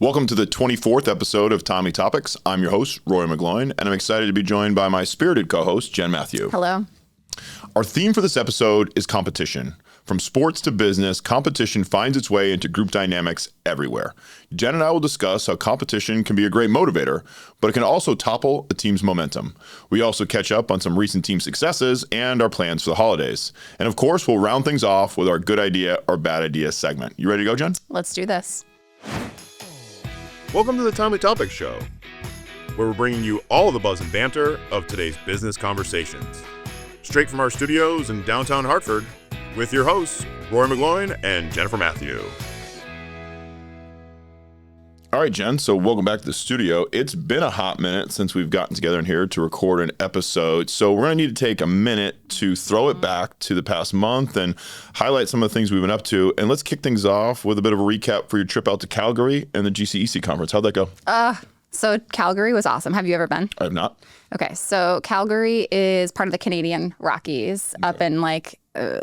Welcome to the 24th episode of Timely Topics. I'm your host, Rory McGloin, and I'm excited to be joined by my spirited co-host, Jen Matthew. Hello. Our theme for this episode is competition. From sports to business, competition finds its way into group dynamics everywhere. Jen and I will discuss how competition can be a great motivator, but it can also topple a team's momentum. We also catch up on some recent team successes and our plans for the holidays. And of course, we'll round things off with our good idea or bad idea segment. You ready to go, Jen? Let's do this. Welcome to the Timely Topics Show, where we're bringing you all the buzz and banter of today's business conversations. Straight from our studios in downtown Hartford, with your hosts, Rory McGloin and Jennifer Matthew. All right, Jen, so welcome back to the studio. It's been a hot minute since we've gotten together in here to record an episode, so we're going to need to take a minute to throw it back to the past month and highlight some of the things we've been up to. And let's kick things off with a bit of a recap for your trip out to Calgary and the GCEC conference. How'd that go? So Calgary was awesome. Have you ever been? I have not. Okay, so Calgary is part of the Canadian Rockies up in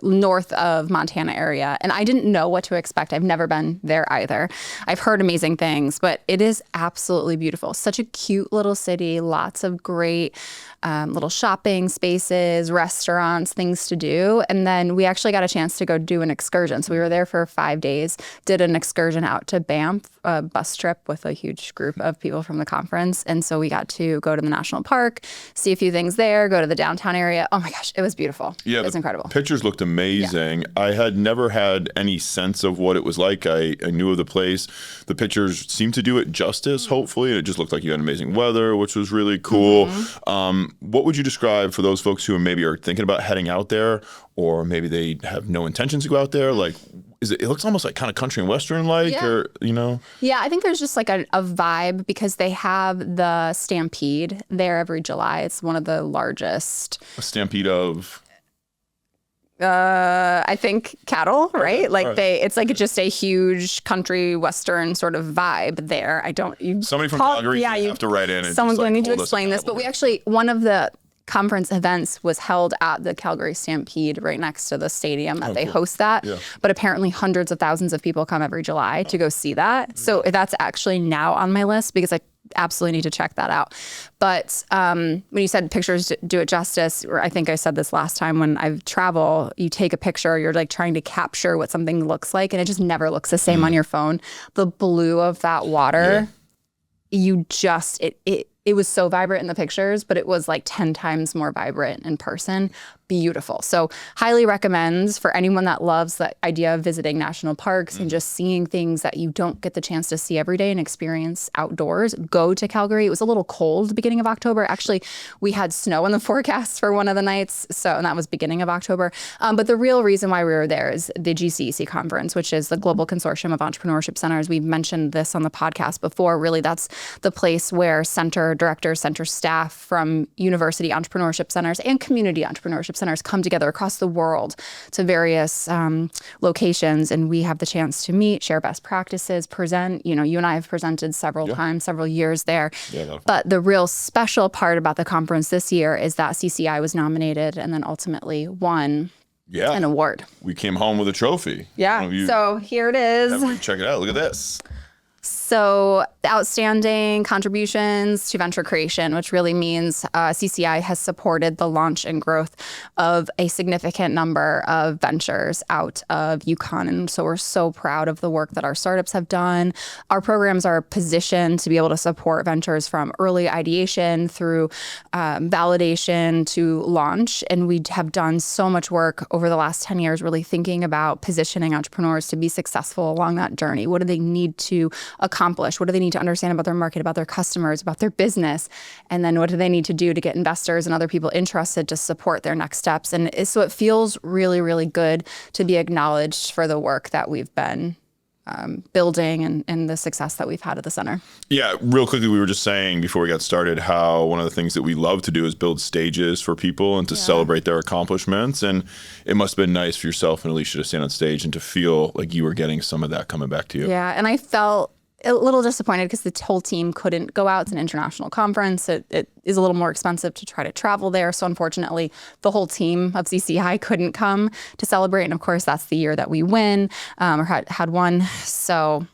north of Montana area. And I didn't know what to expect. I've never been there either. I've heard amazing things, but it is absolutely beautiful. Such a cute little city, lots of great little shopping spaces, restaurants, things to do. And then we actually got a chance to go do an excursion. So we were there for 5 days, did an excursion out to Banff, a bus trip with a huge group of people from the conference. And so we got to go to the national park, see a few things there, go to the downtown area. Oh my gosh, it was beautiful. Yeah, it was incredible. Pictures looked amazing. Yeah. I had never had any sense of what it was like. I knew of the place. The pictures seemed to do it justice, hopefully. And it just looked like you had amazing weather, which was really cool. Mm-hmm. What would you describe for those folks who maybe are thinking about heading out there, or maybe they have no intentions to go out there? Like, it looks almost like kind of country and western like, or, you know? Yeah, I think there's just like a vibe because they have the Stampede there every July. It's one of the largest. A stampede of? I think cattle, right? Okay. Like it's like just a huge country western sort of vibe there. Somebody from Calgary, you have to write in. Someone's going to need to explain this, but we actually, one of the conference events was held at the Calgary Stampede right next to the stadium that they host that. Yeah. But apparently hundreds of thousands of people come every July to go see that. So that's actually now on my list because I absolutely need to check that out. But when you said pictures do it justice, or I think I said this last time when I travel, you take a picture, you're like trying to capture what something looks like, and it just never looks the same on your phone. The blue of that water, it was so vibrant in the pictures, but it was like 10 times more vibrant in person. Beautiful. So highly recommend for anyone that loves the idea of visiting national parks and just seeing things that you don't get the chance to see every day and experience outdoors. Go to Calgary. It was a little cold beginning of October. Actually, we had snow in the forecast for one of the nights. And that was beginning of October. But the real reason why we were there is the GCEC conference, which is the Global Consortium of Entrepreneurship Centers. We've mentioned this on the podcast before. Really, that's the place where center directors, center staff from university entrepreneurship centers and community entrepreneurship centers come together across the world to various locations, and we have the chance to meet, share best practices, present. You and I have presented several times, several years there. Yeah, but the real special part about the conference this year is that CCI was nominated and then ultimately won an award. We came home with a trophy. Yeah, so here it is. Check it out. Look at this. So outstanding contributions to venture creation, which really means CCI has supported the launch and growth of a significant number of ventures out of UConn. And so we're so proud of the work that our startups have done. Our programs are positioned to be able to support ventures from early ideation through validation to launch. And we have done so much work over the last 10 years really thinking about positioning entrepreneurs to be successful along that journey. What do they need to accomplish? What do they need to understand about their market, about their customers, about their business? And then what do they need to do to get investors and other people interested to support their next steps? And so it feels really, really good to be acknowledged for the work that we've been building and the success that we've had at the center. Yeah, real quickly, we were just saying before we got started how one of the things that we love to do is build stages for people and to celebrate their accomplishments. And it must have been nice for yourself and Alicia to stand on stage and to feel like you were getting some of that coming back to you. Yeah, and I felt a little disappointed because the whole team couldn't go out. It's an international conference. It is a little more expensive to try to travel there. So unfortunately, the whole team of CCI couldn't come to celebrate. And of course, that's the year that we win or had won. So,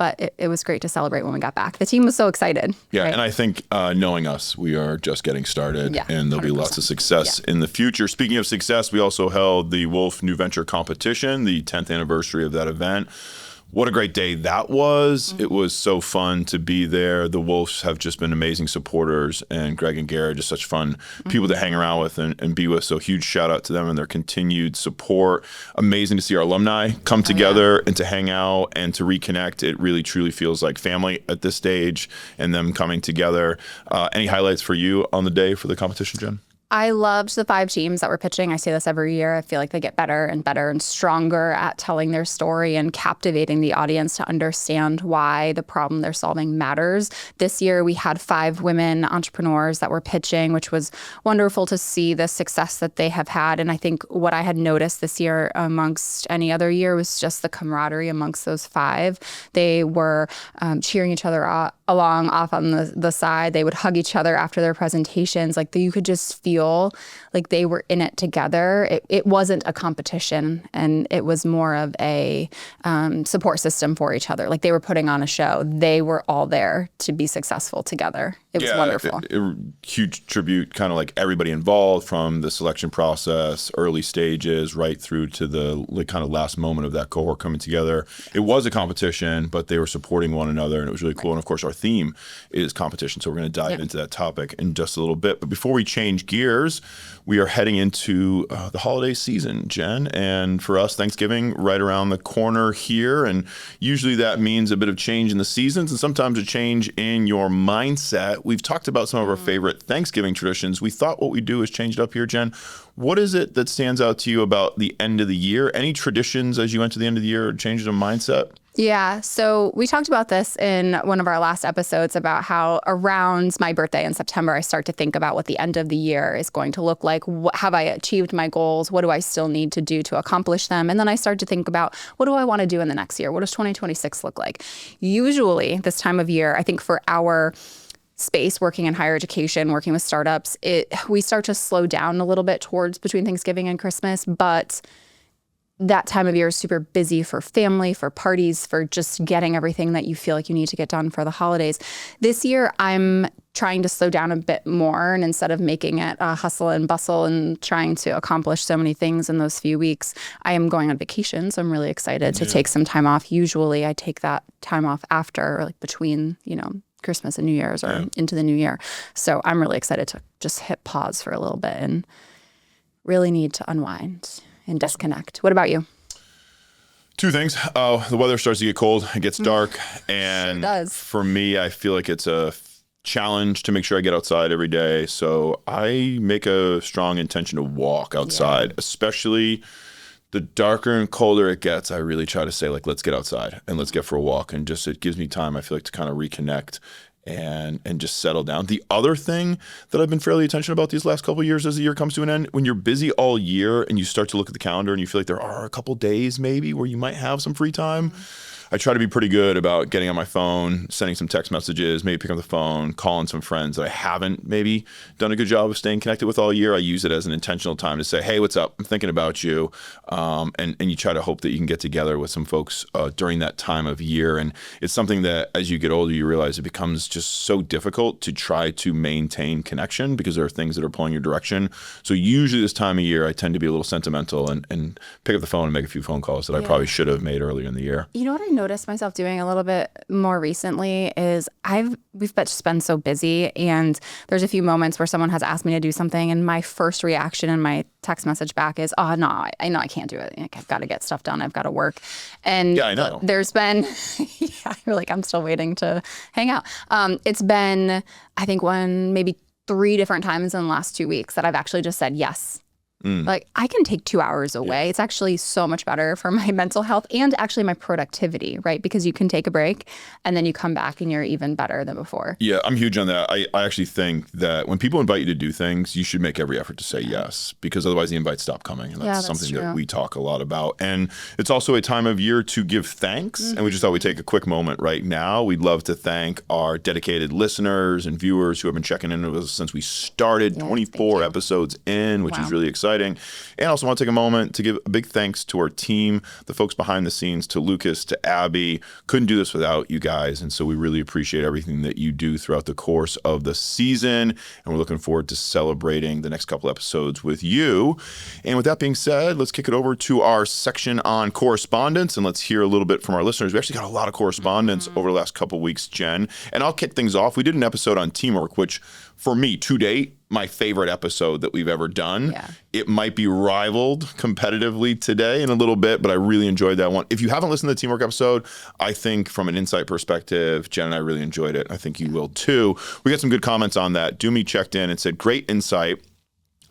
but it was great to celebrate when we got back. The team was so excited. Yeah, right? and I think knowing us, we are just getting started, Yeah, and there'll be 100%. lots of success in the future. Speaking of success, we also held the Wolf New Venture Competition, the 10th anniversary of that event. What a great day that was. It was so fun to be there. The Wolves have just been amazing supporters, and Greg and Garrett, just such fun people to hang around with and be with. So huge shout out to them and their continued support. Amazing to see our alumni come together and to hang out and to reconnect. It really, truly feels like family at this stage and them coming together. Any highlights for you on the day for the competition, Jen? I loved the 5 teams that were pitching. I say this every year. I feel like they get better and better and stronger at telling their story and captivating the audience to understand why the problem they're solving matters. This year, we had 5 women entrepreneurs that were pitching, which was wonderful to see the success that they have had. And I think what I had noticed this year amongst any other year was just the camaraderie amongst those 5. They were cheering each other along off on the side. They would hug each other after their presentations. Like you could just feel like they were in it together. It wasn't a competition, and it was more of a support system for each other. Like they were putting on a show. They were all there to be successul together. It was wonderful. Huge tribute, kind of like everybody involved from the selection process, early stages, right through to the kind of last moment of that cohort coming together. It was a competition, but they were supporting one another, and it was really cool. And of course, our theme is competition, so we're going to dive into that topic in just a little bit. But before we change gears, we are heading into the holiday season, Jen. And for us, Thanksgiving right around the corner here. And usually that means a bit of change in the seasons and sometimes a change in your mindset. We've talked about some of our favorite Thanksgiving traditions. We thought what we do is change it up here, Jen. What is it that stands out to you about the end of the year? Any traditions as you enter the end of the year or changes in mindset? Yeah. So we talked about this in one of our last episodes about how around my birthday in September, I start to think about what the end of the year is going to look like. Have I achieved my goals? What do I still need to do to accomplish them? And then I start to think about what do I want to do in the next year? What does 2026 look like? Usually this time of year, I think for our space, working in higher education, working with startups, we start to slow down a little bit towards between Thanksgiving and Christmas, but that time of year is super busy for family, for parties, for just getting everything that you feel like you need to get done for the holidays. This year, I'm trying to slow down a bit more, and instead of making it a hustle and bustle and trying to accomplish so many things in those few weeks, I am going on vacation. So I'm really excited to take some time off. Usually I take that time off after, or like between, Christmas and New Year's or into the new year. So I'm really excited to just hit pause for a little bit and really need to unwind and disconnect. What about you? 2 things. The weather starts to get cold. It gets dark. And Sure does. For me, I feel like it's a challenge to make sure I get outside every day. So I make a strong intention to walk outside, especially the darker and colder it gets. I really try to say, like, let's get outside and let's get for a walk. And just, it gives me time, I feel like, to kind of reconnect and just settle down. The other thing that I've been fairly attention about these last couple of years as the year comes to an end, when you're busy all year and you start to look at the calendar and you feel like there are a couple days maybe where you might have some free time, I try to be pretty good about getting on my phone, sending some text messages, maybe picking up the phone, calling some friends that I haven't maybe done a good job of staying connected with all year. I use it as an intentional time to say, hey, what's up? I'm thinking about you. And you try to hope that you can get together with some folks during that time of year. And it's something that as you get older, you realize it becomes just so difficult to try to maintain connection because there are things that are pulling your direction. So usually this time of year, I tend to be a little sentimental and pick up the phone and make a few phone calls that I probably should have made earlier in the year. You know what I noticed myself doing a little bit more recently is we've just been so busy, and there's a few moments where someone has asked me to do something and my first reaction in my text message back is, oh no, I know I can't do it. Like, I've got to get stuff done. I've got to work. And I know. There's been, you're like, I'm still waiting to hang out. It's been, I think maybe 3 different times in the last 2 weeks that I've actually just said yes. Like, I can take 2 hours away. It's actually so much better for my mental health and actually my productivity, right? Because you can take a break and then you come back and you're even better than before. Yeah, I'm huge on that. I actually think that when people invite you to do things, you should make every effort to say yes, because otherwise the invites stop coming. And that's something that we talk a lot about. And it's also a time of year to give thanks. And we just thought we'd take a quick moment right now. We'd love to thank our dedicated listeners and viewers who have been checking in with us since we started, 24 episodes in, which is really exciting. exciting. And I also want to take a moment to give a big thanks to our team, the folks behind the scenes, to Lucas, to Abby. Couldn't do this without you guys. And so we really appreciate everything that you do throughout the course of the season. And we're looking forward to celebrating the next couple episodes with you. And with that being said, let's kick it over to our section on correspondence, and let's hear a little bit from our listeners. We actually got a lot of correspondence over the last couple of weeks, Jen. And I'll kick things off. We did an episode on teamwork, which for me, to date, my favorite episode that we've ever done. Yeah. It might be rivaled competitively today in a little bit, but I really enjoyed that one. If you haven't listened to the teamwork episode, I think from an insight perspective, Jen and I really enjoyed it. I think you will too. We got some good comments on that. Doomy checked in and said, great insight.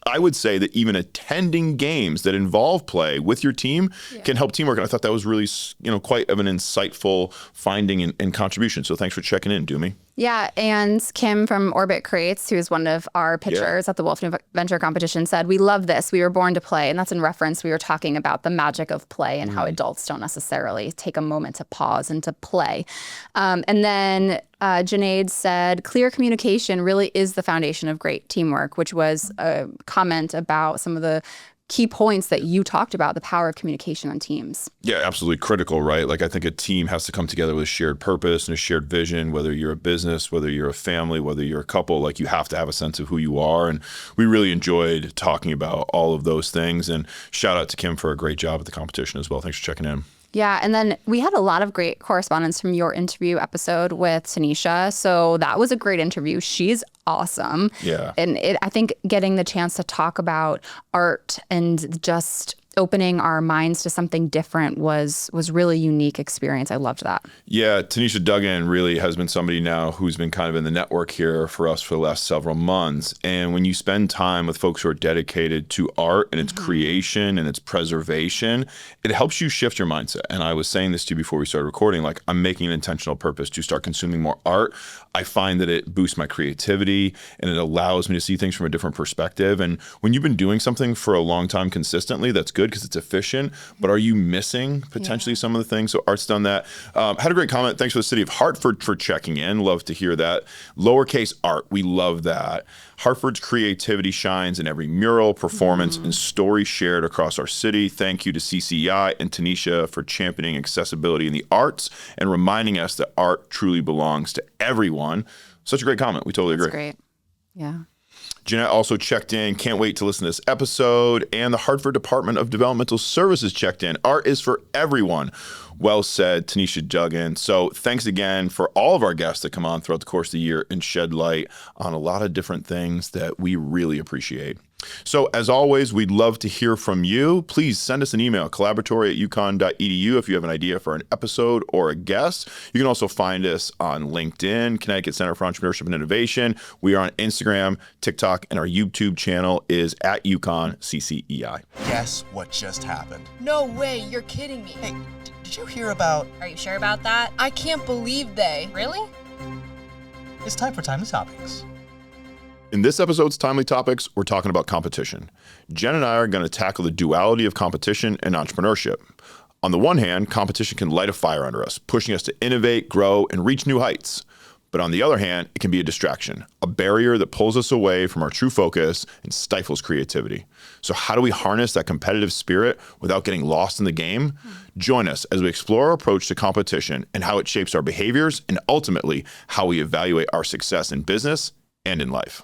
I would say that even attending games that involve play with your team can help teamwork. And I thought that was really, quite of an insightful finding and contribution. So thanks for checking in, Doomy. Yeah, and Kim from Orbit Creates, who's one of our pitchers at the Wolf Venture competition, said, we love this. We were born to play. And that's in reference, we were talking about the magic of play and how adults don't necessarily take a moment to pause and to play. And then Janaid said, clear communication really is the foundation of great teamwork, which was a comment about some of the key points that you talked about, the power of communication on teams. Yeah, absolutely critical, right? Like I think a team has to come together with a shared purpose and a shared vision, whether you're a business, whether you're a family, whether you're a couple, like you have to have a sense of who you are. And we really enjoyed talking about all of those things. And shout out to Kim for a great job at the competition as well. Thanks for checking in. Yeah, and then we had a lot of great correspondence from your interview episode with Tanisha. So that was a great interview. She's awesome. Yeah. And I think getting the chance to talk about art and just opening our minds to something different was really unique experience. I loved that. Yeah, Tanisha Duggan really has been somebody now who's been kind of in the network here for us for the last several months. And when you spend time with folks who are dedicated to art and its creation and its preservation, it helps you shift your mindset. And I was saying this to you before we started recording, like I'm making an intentional purpose to start consuming more art. I find that it boosts my creativity and it allows me to see things from a different perspective. And when you've been doing something for a long time consistently, that's good because it's efficient, but are you missing potentially some of the things? So art's done that. Had a great comment. Thanks for the city of Hartford for checking in. Love to hear that. Lowercase art. We love that. Hartford's creativity shines in every mural, performance, and story shared across our city. Thank you to CCEI and Tanisha for championing accessibility in the arts and reminding us that art truly belongs to everyone. Such a great comment. We totally agree. That's great. Yeah. Jeanette also checked in. Can't wait to listen to this episode. And the Hartford Department of Developmental Services checked in. Art is for everyone. Well said, Tanisha Duggan. So thanks again for all of our guests that come on throughout the course of the year and shed light on a lot of different things that we really appreciate. So as always, we'd love to hear from you. Please send us an email, collaboratory@uconn.edu, if you have an idea for an episode or a guest. You can also find us on LinkedIn, Connecticut Center for Entrepreneurship and Innovation. We are on Instagram, TikTok, and our YouTube channel is @UConn CCEI. Guess what just happened? No way, you're kidding me. Hey, did you hear about... Are you sure about that? I can't believe they. Really? It's time for Timely Topics. In this episode's Timely Topics, we're talking about competition. Jen and I are going to tackle the duality of competition and entrepreneurship. On the one hand, competition can light a fire under us, pushing us to innovate, grow, and reach new heights. But on the other hand, it can be a distraction, a barrier that pulls us away from our true focus and stifles creativity. So how do we harness that competitive spirit without getting lost in the game? Join us as we explore our approach to competition and how it shapes our behaviors and ultimately how we evaluate our success in business and in life.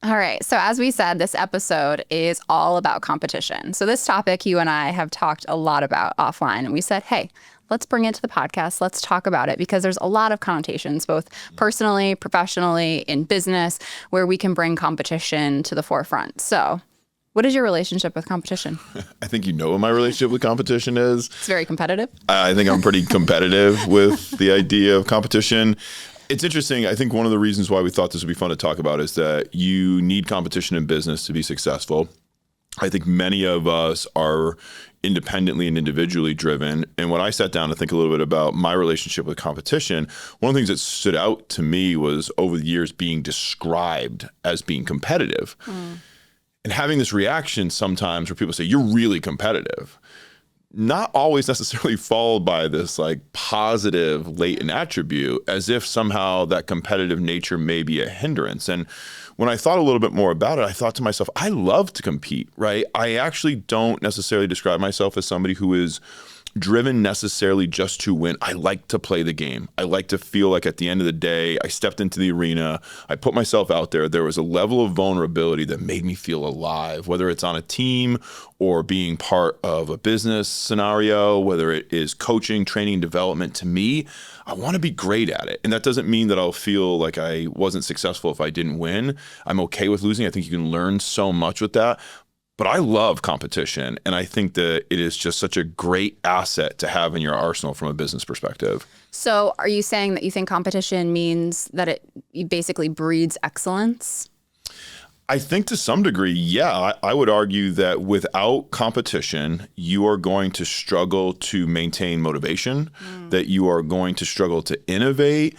All right. So as we said, this episode is all about competition. So this topic you and I have talked a lot about offline, and we said, hey, let's bring it to the podcast. Let's talk about it because there's a lot of connotations, both personally, professionally, in business, where we can bring competition to the forefront. So what is your relationship with competition? I think you know what my relationship with competition is. It's very competitive. I think I'm pretty competitive with the idea of competition. It's interesting. I think one of the reasons why we thought this would be fun to talk about is that you need competition in business to be successful. I think many of us are independently and individually driven. And when I sat down to think a little bit about my relationship with competition, one of the things that stood out to me was over the years being described as being competitive. And having this reaction sometimes where people say, you're really competitive. not always necessarily followed by this like positive latent attribute, as if somehow that competitive nature may be a hindrance. And when I thought a little bit more about it, I thought to myself, I love to compete, right? I actually don't necessarily describe myself as somebody who is driven necessarily just to win. I like to play the game. I like to feel like at the end of the day, I stepped into the arena, I put myself out there. There was a level of vulnerability that made me feel alive, whether it's on a team or being part of a business scenario, whether it is coaching, training, and development. To me, I want to be great at it. And that doesn't mean that I'll feel like I wasn't successful if I didn't win. I'm okay with losing. I think you can learn so much with that. But I love competition, and I think that it is just such a great asset to have in your arsenal from a business perspective. So are you saying that you think competition means that it basically breeds excellence? I think to some degree, yeah. I would argue that without competition, you are going to struggle to maintain motivation, that you are going to struggle to innovate.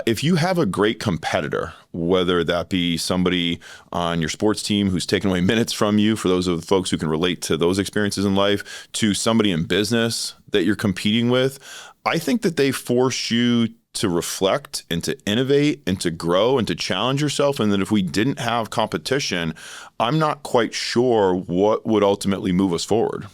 If you have a great competitor, whether that be somebody on your sports team who's taken away minutes from you, for those of the folks who can relate to those experiences in life, to somebody in business that you're competing with, I think that they force you to reflect and to innovate and to grow and to challenge yourself. And that if we didn't have competition, I'm not quite sure what would ultimately move us forward.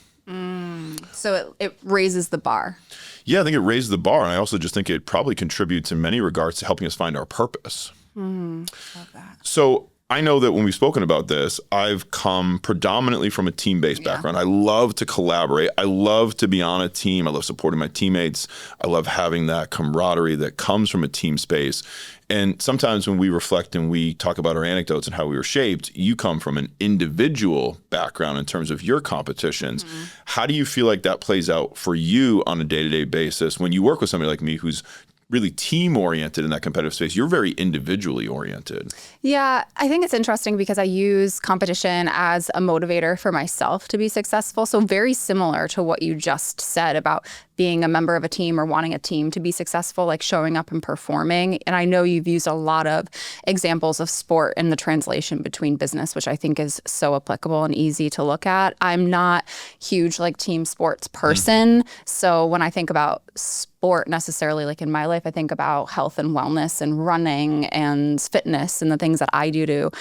So it raises the bar. Yeah, I think it raises the bar. And I also just think it probably contributes in many regards to helping us find our purpose. Love that. So I know that when we've spoken about this, I've come predominantly from a team-based background. I love to collaborate. I love to be on a team. I love supporting my teammates. I love having that camaraderie that comes from a team space. And sometimes when we reflect and we talk about our anecdotes and how we were shaped, you come from an individual background in terms of your competitions. How do you feel like that plays out for you on a day-to-day basis when you work with somebody like me who's really team-oriented in that competitive space? You're very individually oriented. Yeah, I think it's interesting because I use competition as a motivator for myself to be successful. So very similar to what you just said about being a member of a team or wanting a team to be successful, like showing up and performing. And I know you've used a lot of examples of sport and the translation between business, which I think is so applicable and easy to look at. I'm not huge like team sports person. So when I think about sport necessarily, like in my life, I think about health and wellness and running and fitness and the things that I do to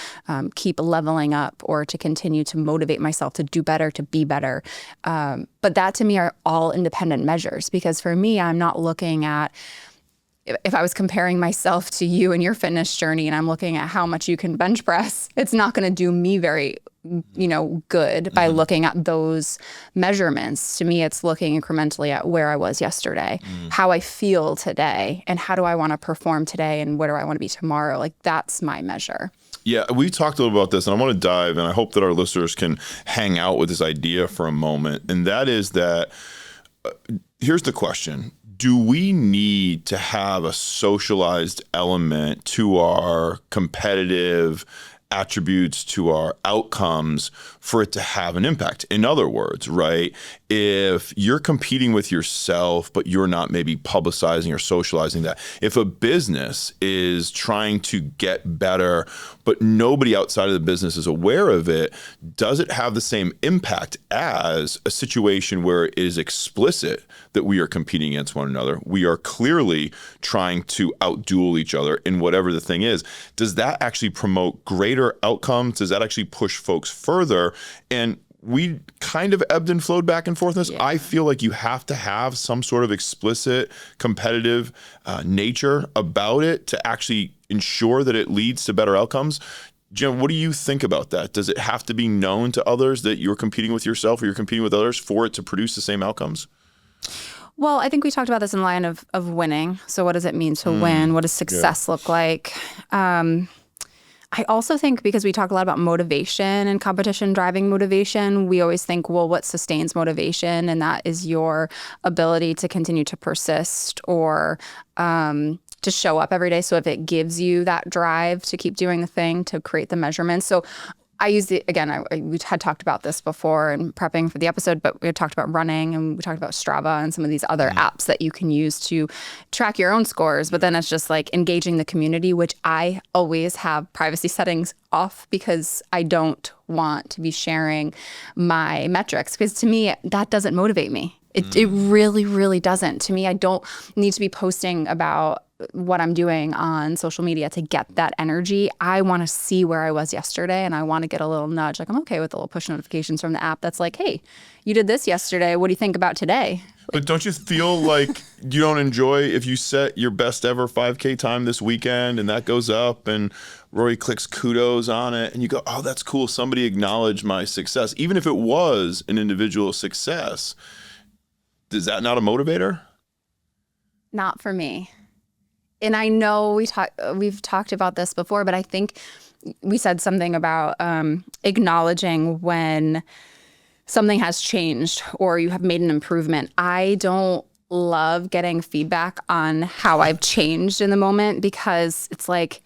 keep leveling up or to continue to motivate myself to do better, to be better. But that to me are all independent measures, because for me, I'm not looking at, if I was comparing myself to you and your fitness journey and I'm looking at how much you can bench press, it's not going to do me very good by looking at those measurements. To me, it's looking incrementally at where I was yesterday, how I feel today, and how do I want to perform today, and where do I want to be tomorrow? Like, that's my measure. Yeah, we talked a little about this, and I want to dive, and I hope that our listeners can hang out with this idea for a moment. And that is that, here's the question. Do we need to have a socialized element to our competitive attributes, to our outcomes, for it to have an impact? In other words, right, if you're competing with yourself, but you're not maybe publicizing or socializing that, if a business is trying to get better, but nobody outside of the business is aware of it, does it have the same impact as a situation where it is explicit that we are competing against one another? We are clearly trying to outduel each other in whatever the thing is. Does that actually promote greater outcomes? Does that actually push folks further? And we kind of ebbed and flowed back and forth in this. I feel like you have to have some sort of explicit competitive nature about it to actually ensure that it leads to better outcomes. Jim, what do you think about that? Does it have to be known to others that you're competing with yourself or you're competing with others for it to produce the same outcomes? Well, I think we talked about this in line of winning. So what does it mean to win? What does success look like? I also think, because we talk a lot about motivation and competition driving motivation, we always think, well, what sustains motivation? And that is your ability to continue to persist or to show up every day. So if it gives you that drive to keep doing the thing, to create the measurements. So I use the, again, we had talked about this before in prepping for the episode, but we had talked about running and we talked about Strava and some of these other apps that you can use to track your own scores. But then it's just like engaging the community, which I always have privacy settings off because I don't want to be sharing my metrics, because to me, that doesn't motivate me. It really, really doesn't. To me, I don't need to be posting about what I'm doing on social media to get that energy. I want to see where I was yesterday, and I want to get a little nudge. Like, I'm okay with the little push notifications from the app that's like, hey, you did this yesterday. What do you think about today? But don't you feel like you don't enjoy if you set your best ever 5K time this weekend and that goes up and Rory clicks kudos on it and you go, oh, that's cool. Somebody acknowledged my success. Even if it was an individual success, is that not a motivator? Not for me. And I know we've talked about this before, but I think we said something about acknowledging when something has changed or you have made an improvement. I don't love getting feedback on how I've changed in the moment, because it's like,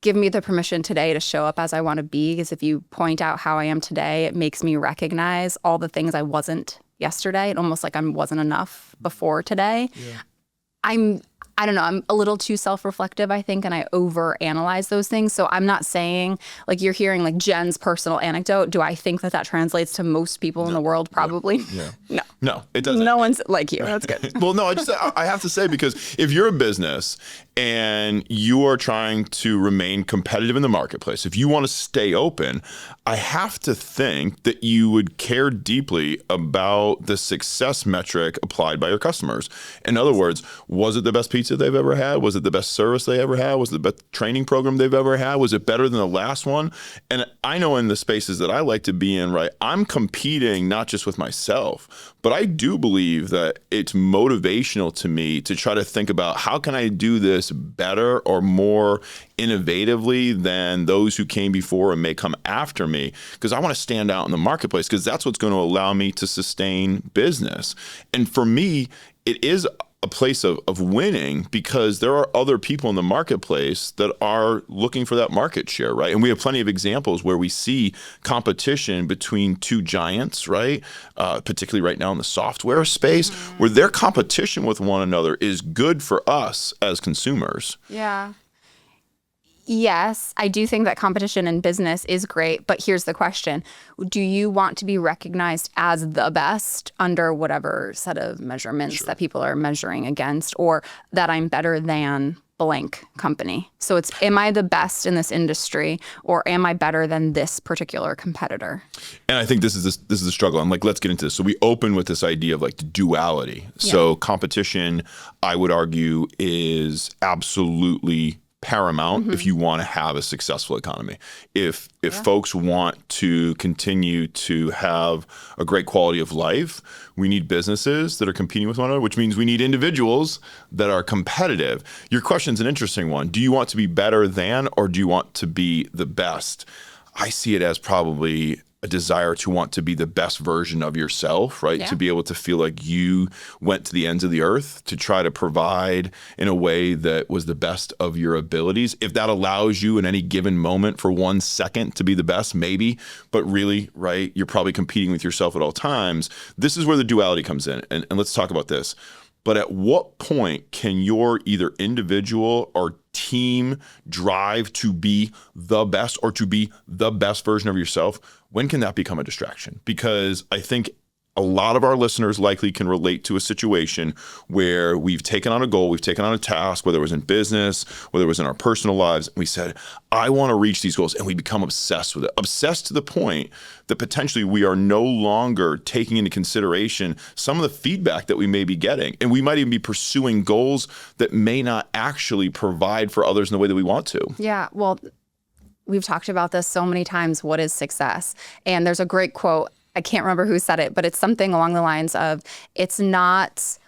give me the permission today to show up as I want to be. Because if you point out how I am today, it makes me recognize all the things I wasn't yesterday. It almost like I wasn't enough before today. Yeah. I don't know, I'm a little too self-reflective, I think, and I overanalyze those things. So I'm not saying, like, you're hearing like Jen's personal anecdote. Do I think that translates to most people in the world? Probably. Yeah. No, it doesn't. No one's like you. That's good. Well, no, I have to say, because if you're a business and you are trying to remain competitive in the marketplace, if you want to stay open, I have to think that you would care deeply about the success metric applied by your customers. In other words, was it the best pizza they've ever had? Was it the best service they ever had? Was it the best training program they've ever had? Was it better than the last one? And I know in the spaces that I like to be in, right, I'm competing not just with myself, but I do believe that it's motivational to me to try to think about how can I do this better or more innovatively than those who came before and may come after me, because I want to stand out in the marketplace, because that's what's going to allow me to sustain business. And for me, it is a place of winning, because there are other people in the marketplace that are looking for that market share, right? And we have plenty of examples where we see competition between two giants, right? Particularly right now in the software space, where their competition with one another is good for us as consumers. Yeah. Yes, I do think that competition in business is great, but here's the question. Do you want to be recognized as the best under whatever set of measurements that people are measuring against, or that I'm better than blank company? So it's, am I the best in this industry, or am I better than this particular competitor? And I think this is the struggle. I'm like, let's get into this. So we open with this idea of like the duality. So competition, I would argue, is absolutely paramount if you want to have a successful economy. If folks want to continue to have a great quality of life, we need businesses that are competing with one another, which means we need individuals that are competitive. Your question's an interesting one. Do you want to be better than, or do you want to be the best? I see it as probably a desire to want to be the best version of yourself, right? To be able to feel like you went to the ends of the earth to try to provide in a way that was the best of your abilities. If that allows you in any given moment for 1 second to be the best, maybe, but really, right, you're probably competing with yourself at all times. This is where the duality comes in. And let's talk about this. But at what point can your either individual or team drive to be the best, or to be the best version of yourself? When can that become a distraction? Because I think a lot of our listeners likely can relate to a situation where we've taken on a goal, we've taken on a task, whether it was in business, whether it was in our personal lives, and we said, I want to reach these goals, and we become obsessed with it. Obsessed to the point that potentially we are no longer taking into consideration some of the feedback that we may be getting. And we might even be pursuing goals that may not actually provide for others in the way that we want to. Yeah, well, we've talked about this so many times. What is success? And there's a great quote. I can't remember who said it, but it's something along the lines of, it's not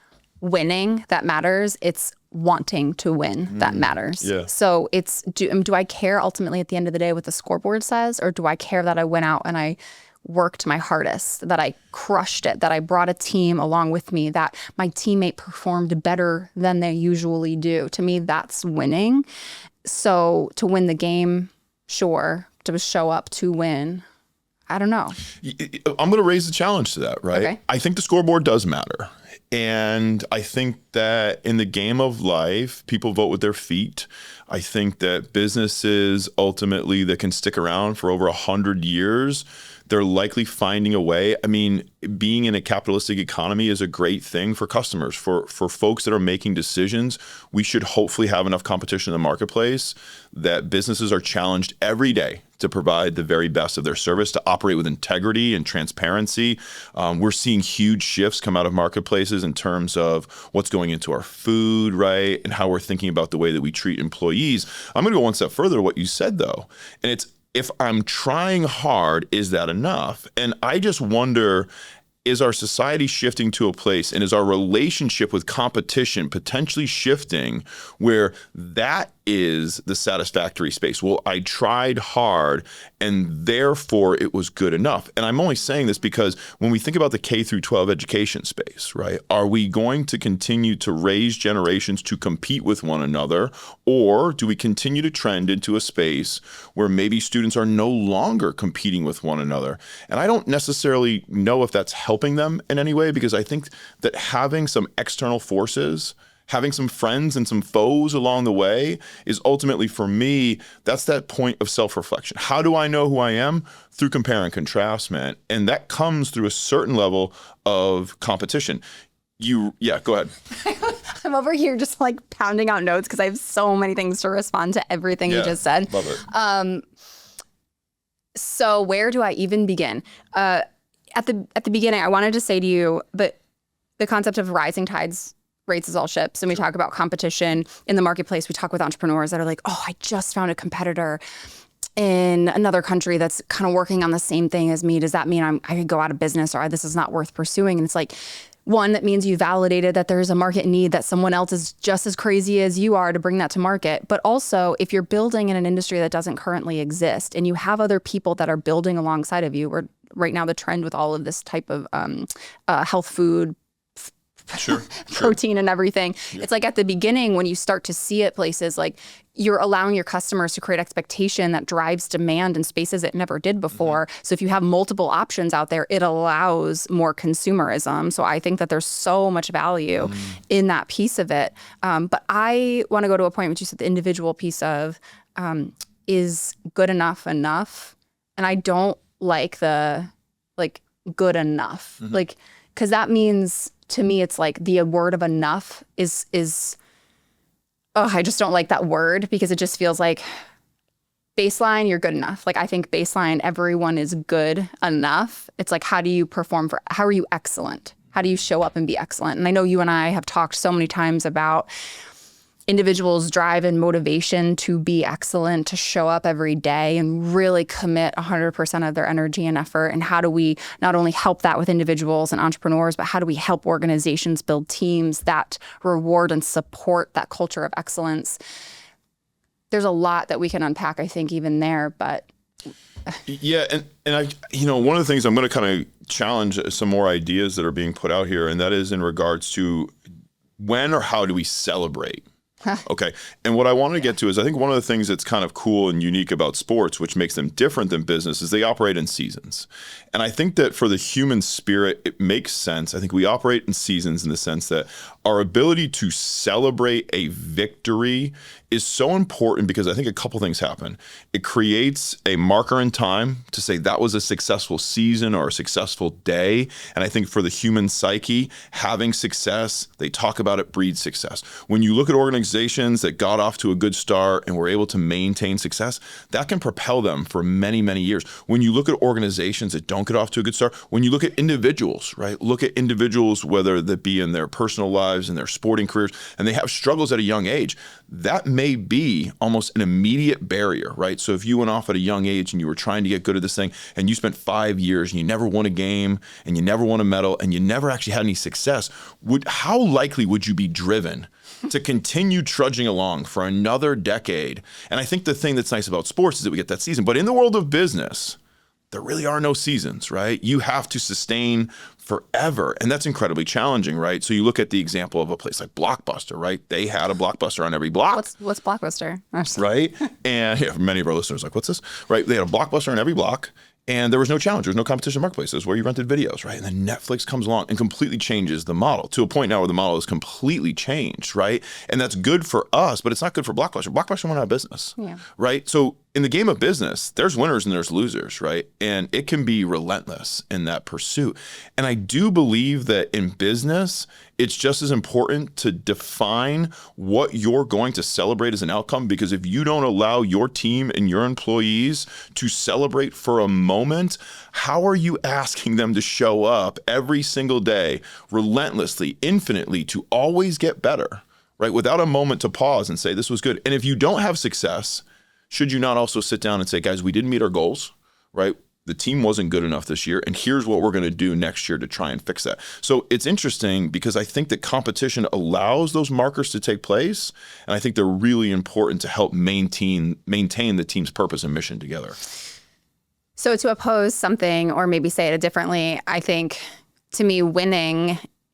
winning that matters, it's wanting to win that matters. Yeah. So it's, do I care ultimately at the end of the day what the scoreboard says, or do I care that I went out and I worked my hardest, that I crushed it, that I brought a team along with me, that my teammate performed better than they usually do? To me, that's winning. So to win the game, sure. To show up to win, I don't know. I'm going to raise the challenge to that, right? Okay. I think the scoreboard does matter. And I think that in the game of life, people vote with their feet. I think that businesses ultimately that can stick around for over 100 years, they're likely finding a way. I mean, being in a capitalistic economy is a great thing for customers, for folks that are making decisions. We should hopefully have enough competition in the marketplace that businesses are challenged every day to provide the very best of their service, to operate with integrity and transparency. We're seeing huge shifts come out of marketplaces in terms of what's going into our food, right? And how we're thinking about the way that we treat employees. I'm going to go one step further to what you said, though. And it's, if I'm trying hard, is that enough? And I just wonder, is our society shifting to a place, and is our relationship with competition potentially shifting where that is the satisfactory space? Well, I tried hard and therefore it was good enough. And I'm only saying this because when we think about the K through 12 education space, right? Are we going to continue to raise generations to compete with one another, or do we continue to trend into a space where maybe students are no longer competing with one another? And I don't necessarily know if that's helping them in any way, because I think that having some external forces, having some friends and some foes along the way is ultimately, for me, that's that point of self-reflection. How do I know who I am? Through compare and contrast, man. And that comes through a certain level of competition. Yeah, go ahead. I'm over here just like pounding out notes because I have so many things to respond to everything you just said. Love it. So where do I even begin? At the beginning, I wanted to say to you that the concept of rising tides raises all ships. And we talk about competition in the marketplace. We talk with entrepreneurs that are like, oh, I just found a competitor in another country that's kind of working on the same thing as me. Does that mean I could go out of business, or this is not worth pursuing? And it's like, one, that means you validated that there's a market need, that someone else is just as crazy as you are to bring that to market. But also, if you're building in an industry that doesn't currently exist and you have other people that are building alongside of you, where right now the trend with all of this type of health food, protein and everything. Yeah. It's like at the beginning when you start to see it places, like you're allowing your customers to create expectation that drives demand in spaces it never did before. Mm-hmm. So if you have multiple options out there, it allows more consumerism. So I think that there's so much value in that piece of it. But I want to go to a point which you said the individual piece of is good enough. And I don't like the good enough, because that means, to me, it's like the word of enough is I just don't like that word, because it just feels like baseline, you're good enough. Like, I think baseline, everyone is good enough. It's like, how do you perform how are you excellent? How do you show up and be excellent? And I know you and I have talked so many times about individuals' drive and motivation to be excellent, to show up every day and really commit 100% of their energy and effort. And how do we not only help that with individuals and entrepreneurs, but how do we help organizations build teams that reward and support that culture of excellence? There's a lot that we can unpack, I think, even there, but... Yeah, and I, one of the things I'm going to kind of challenge some more ideas that are being put out here, and that is in regards to when or how do we celebrate? Okay. And what I want to get to is, I think one of the things that's kind of cool and unique about sports, which makes them different than business, is they operate in seasons. And I think that for the human spirit, it makes sense. I think we operate in seasons in the sense that our ability to celebrate a victory is so important, because I think a couple things happen. It creates a marker in time to say that was a successful season or a successful day. And I think for the human psyche, having success, they talk about it, breeds success. When you look at organizations that got off to a good start and were able to maintain success, that can propel them for many, many years. When you look at organizations that don't get off to a good start, when you look at individuals, right? Look at individuals, whether that be in their personal lives and their sporting careers, and they have struggles at a young age, that may be almost an immediate barrier, right? So if you went off at a young age and you were trying to get good at this thing and you spent 5 years and you never won a game and you never won a medal and you never actually had any success, how likely would you be driven to continue trudging along for another decade? And I think the thing that's nice about sports is that we get that season. But in the world of business, there really are no seasons, right? You have to sustain forever. And that's incredibly challenging, right? So you look at the example of a place like Blockbuster, right? They had a Blockbuster on every block. What's Blockbuster? Right? And many of our listeners are like, what's this? Right? They had a Blockbuster on every block. And there was no challenge. There was no competition in marketplaces where you rented videos, right? And then Netflix comes along and completely changes the model to a point now where the model is completely changed, right? And that's good for us, but it's not good for Blockbuster. Blockbuster went out of business, right? So in the game of business, there's winners and there's losers, right? And it can be relentless in that pursuit. And I do believe that in business, it's just as important to define what you're going to celebrate as an outcome, because if you don't allow your team and your employees to celebrate for a moment, how are you asking them to show up every single day, relentlessly, infinitely, to always get better, right? Without a moment to pause and say, this was good. And if you don't have success, should you not also sit down and say, guys, we didn't meet our goals, right? The team wasn't good enough this year, and here's what we're going to do next year to try and fix that. So it's interesting because I think that competition allows those markers to take place, and I think they're really important to help maintain the team's purpose and mission together. So to oppose something, or maybe say it differently, I think to me,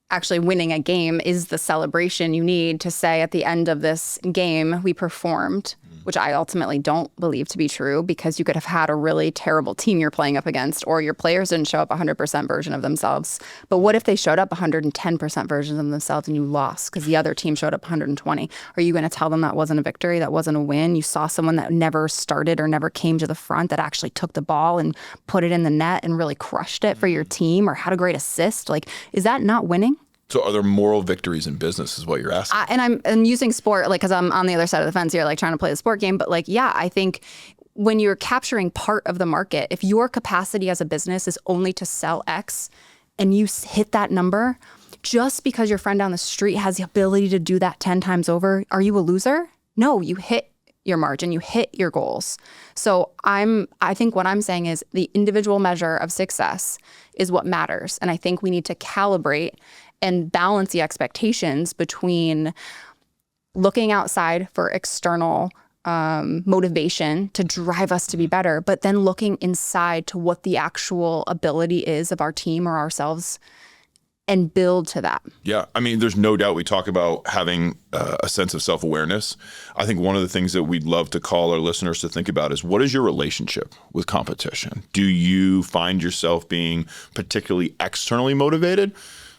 actually winning a game is the celebration you need to say at the end of this game, we performed, which I ultimately don't believe to be true, because you could have had a really terrible team you're playing up against, or your players didn't show up 100% version of themselves. But what if they showed up 110% versions of themselves and you lost because the other team showed up 120? Are you going to tell them that wasn't a victory, that wasn't a win? You saw someone that never started or never came to the front, that actually took the ball and put it in the net and really crushed it for your team, or had a great assist. Like, is that not winning? So are there moral victories in business is what you're asking? And I'm using sport, like, because I'm on the other side of the fence here, like trying to play the sport game. But like, yeah, I think when you're capturing part of the market, if your capacity as a business is only to sell X and you hit that number, just because your friend down the street has the ability to do that 10 times over, are you a loser? No, you hit your margin, you hit your goals. So I think what I'm saying is the individual measure of success is what matters. And I think we need to calibrate and balance the expectations between looking outside for external motivation to drive us to be better, but then looking inside to what the actual ability is of our team or ourselves and build to that. Yeah. I mean, there's no doubt we talk about having a sense of self-awareness. I think one of the things that we'd love to call our listeners to think about is, what is your relationship with competition? Do you find yourself being particularly externally motivated?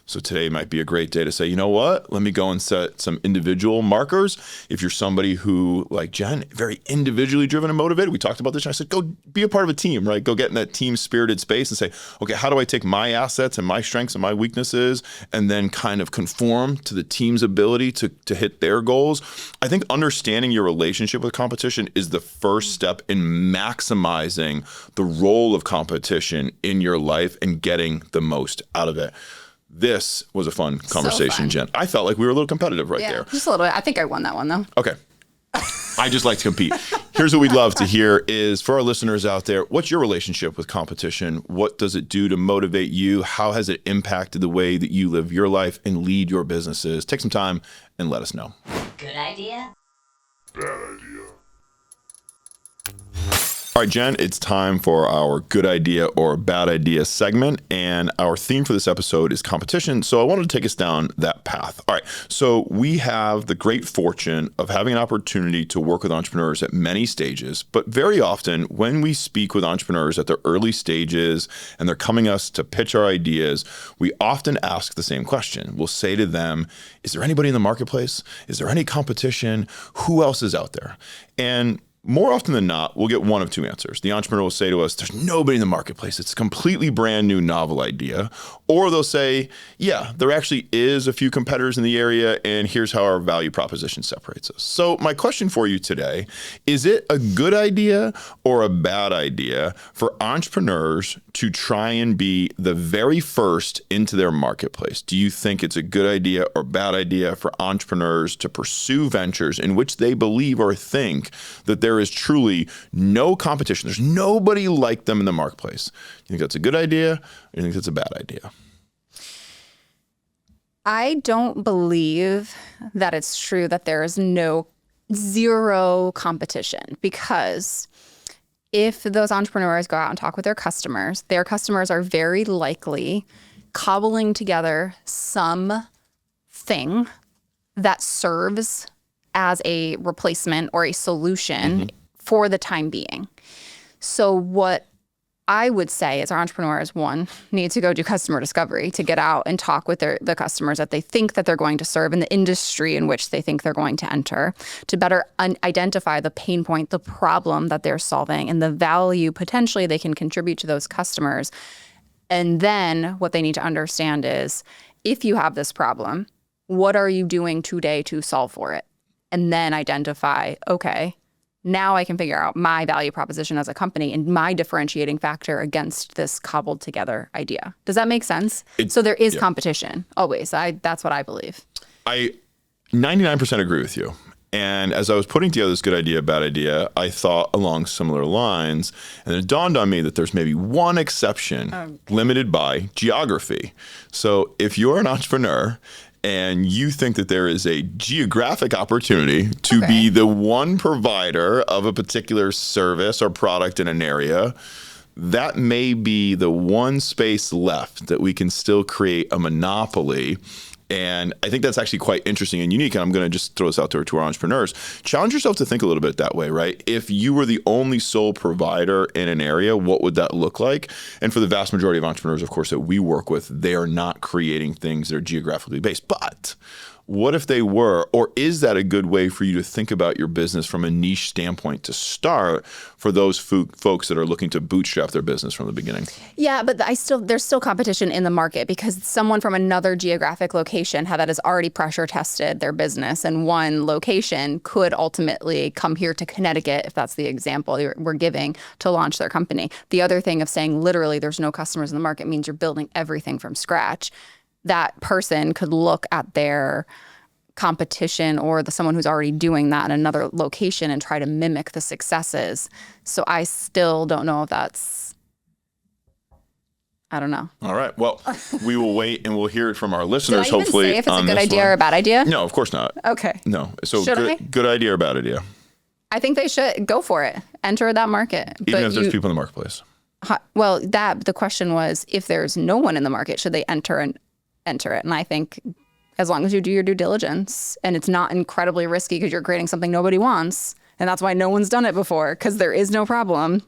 So today might be a great day to say, you know what, let me go and set some individual markers. If you're somebody who, like Jen, very individually driven and motivated, we talked about this, and I said, go be a part of a team, right? Go get in that team spirited space and say, okay, how do I take my assets and my strengths and my weaknesses and then kind of conform to the team's ability to hit their goals? I think understanding your relationship with competition is the first step in maximizing the role of competition in your life and getting the most out of it. This was a fun conversation, fun. Jen. I felt like we were a little competitive there. Just a little bit. I think I won that one, though. Okay. I just like to compete. Here's what we'd love to hear is, for our listeners out there, what's your relationship with competition? What does it do to motivate you? How has it impacted the way that you live your life and lead your businesses? Take some time and let us know. Good idea? Bad idea. All right, Jen, it's time for our good idea or bad idea segment. And our theme for this episode is competition. So I wanted to take us down that path. All right. So we have the great fortune of having an opportunity to work with entrepreneurs at many stages. But very often when we speak with entrepreneurs at their early stages and they're coming us to pitch our ideas, we often ask the same question. We'll say to them, is there anybody in the marketplace? Is there any competition? Who else is out there? And more often than not, we'll get one of two answers. The entrepreneur will say to us, there's nobody in the marketplace. It's a completely brand new novel idea. Or they'll say, yeah, there actually is a few competitors in the area, and here's how our value proposition separates us. So my question for you today, is it a good idea or a bad idea for entrepreneurs to try and be the very first into their marketplace? Do you think it's a good idea or bad idea for entrepreneurs to pursue ventures in which they believe or think that there is truly no competition? There's nobody like them in the marketplace. Do you think that's a good idea, or do you think that's a bad idea? I don't believe that it's true that there is zero competition, because if those entrepreneurs go out and talk with their customers are very likely cobbling together something that serves as a replacement or a solution for the time being. So what I would say as entrepreneurs, one, need to go do customer discovery to get out and talk with the customers that they think that they're going to serve in the industry in which they think they're going to enter, to better identify the pain point, the problem that they're solving, and the value potentially they can contribute to those customers. And then what they need to understand is, if you have this problem, what are you doing today to solve for it? And then identify, okay, now I can figure out my value proposition as a company and my differentiating factor against this cobbled together idea. Does that make sense? So there is competition, always. That's what I believe. I 99% agree with you. And as I was putting together this good idea, bad idea, I thought along similar lines. And it dawned on me that there's maybe one exception limited by geography. So if you're an entrepreneur and you think that there is a geographic opportunity to be the one provider of a particular service or product in an area, that may be the one space left that we can still create a monopoly. And I think that's actually quite interesting and unique. And I'm going to just throw this out there to our entrepreneurs. Challenge yourself to think a little bit that way, right? If you were the only sole provider in an area, what would that look like? And for the vast majority of entrepreneurs, of course, that we work with, they are not creating things that are geographically based. But what if they were? Or is that a good way for you to think about your business from a niche standpoint to start for those folks that are looking to bootstrap their business from the beginning? Yeah, but there's still competition in the market, because someone from another geographic location that has already pressure tested their business in one location could ultimately come here to Connecticut, if that's the example we're giving, to launch their company. The other thing of saying literally there's no customers in the market means you're building everything from scratch. That person could look at their competition or someone who's already doing that in another location and try to mimic the successes. So I still don't know if that's, I don't know. All right. Well, we will wait and we'll hear it from our listeners. Did I even hopefully say if it's a good idea or a bad idea? No, of course not. Okay. No. So Should I? good idea or bad idea? I think they should go for it. Enter that market. Even if there's people in the marketplace. Well, the question was, if there's no one in the market, should they enter it? And I think as long as you do your due diligence and it's not incredibly risky because you're creating something nobody wants, and that's why no one's done it before, because there is no problem.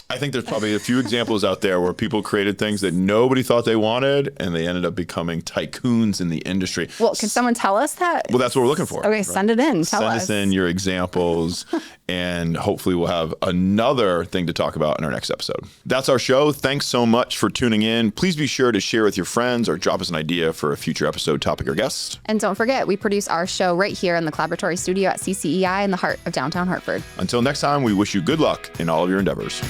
I think there's probably a few examples out there where people created things that nobody thought they wanted, and they ended up becoming tycoons in the industry. Well, can someone tell us that? Well, that's what we're looking for. Okay, right? Send it in. Tell us. Send us in your examples, and hopefully we'll have another thing to talk about in our next episode. That's our show. Thanks so much for tuning in. Please be sure to share with your friends or drop us an idea for a future episode, topic, or guest. And don't forget, we produce our show right here in the Collaboratory studio at CCEI in the heart of downtown Hartford. Until next time, we wish you good luck in all of your endeavors.